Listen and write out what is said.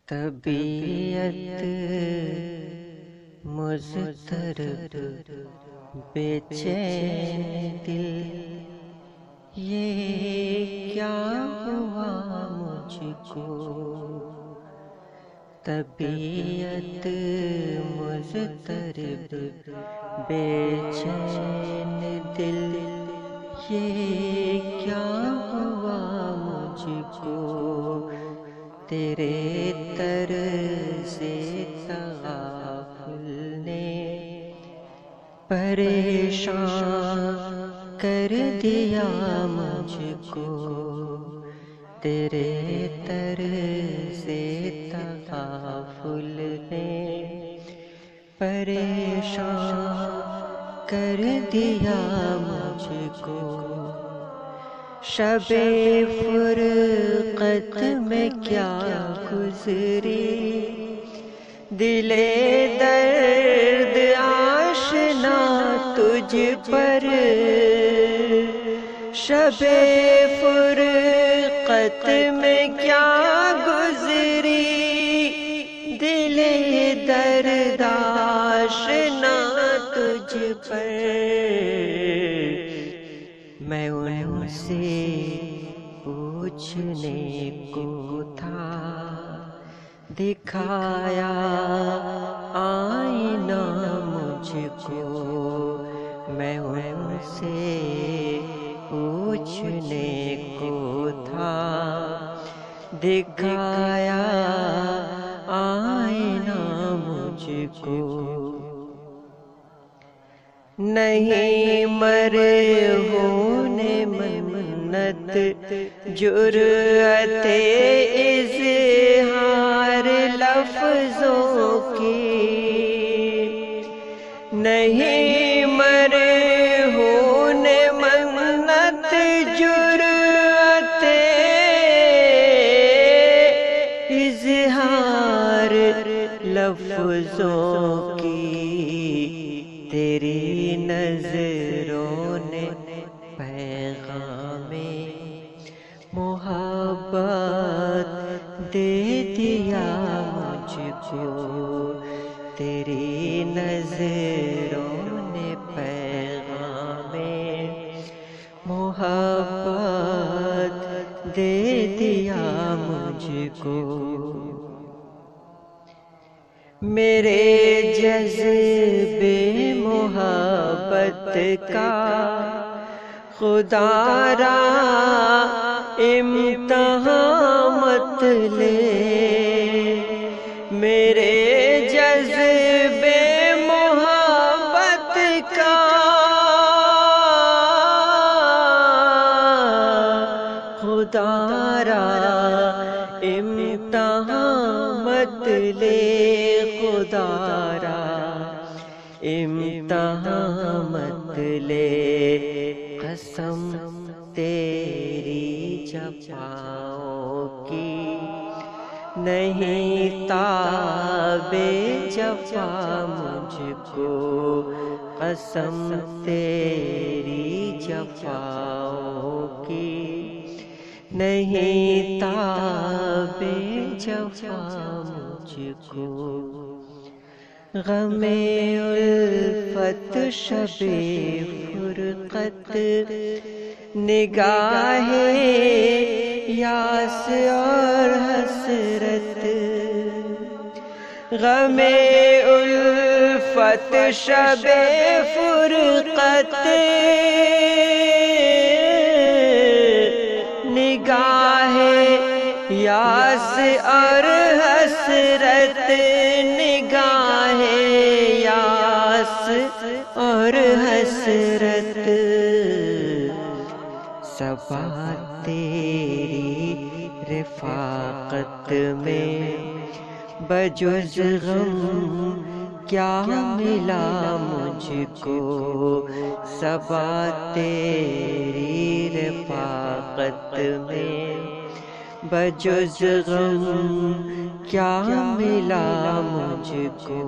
طبیعت مضطرب بے چین دل، یہ کیا ہوا مجھ کو؟ طبیعت مضطرب بے چین دل، یہ کیا ہوا مجھ کو؟ تیرے طرز تغافل نے پریشان کر دیا مجھ کو، تیرے طرز تغافل نے پریشان کر دیا مجھ کو۔ شب فرقت میں کیا گزری، دل درد آشنا تجھ پر، شب فرقت میں کیا گزری، دل درد آشنا تجھ پر۔ میں ان سے پوچھنے کو تھا، دکھایا آئینہ مجھ کو، میں ان سے پوچھنے کو تھا، دکھایا آئینہ مجھ کو۔ نہیں مرہون منت جرأت اظہار لفظوں کی، نہیں مرہون منت جرأت اظہار لفظوں کی، تیری نظروں نے پیغام محبت دے دیا مجھ کو، تیری نظروں نے پیغام محبت دے دیا مجھ کو۔ میرے جذبے محبت کا خدا را امتحان مت لے، میرے جذبے محبت کا خدا را امتحان مت لے، خدا را امتحان مت لے، قسم تیری جفاؤں کی نہیں تاب جفا مجھ کو، قسم تیری جفاؤں کی نہیں تاب جفا مجھ کو۔ غم الفت شب فرقت نگاہ یاس اور حسرت، غم الفت شب فرقت نگاہ یاس اور حسرت، نگاہ یاس اور حسرت، صبا تیری رفاقت میں بجز غم کیا ملا مجھ کو، صبا تیری رفاقت میں بجز غم کیا ملا مجھ کو۔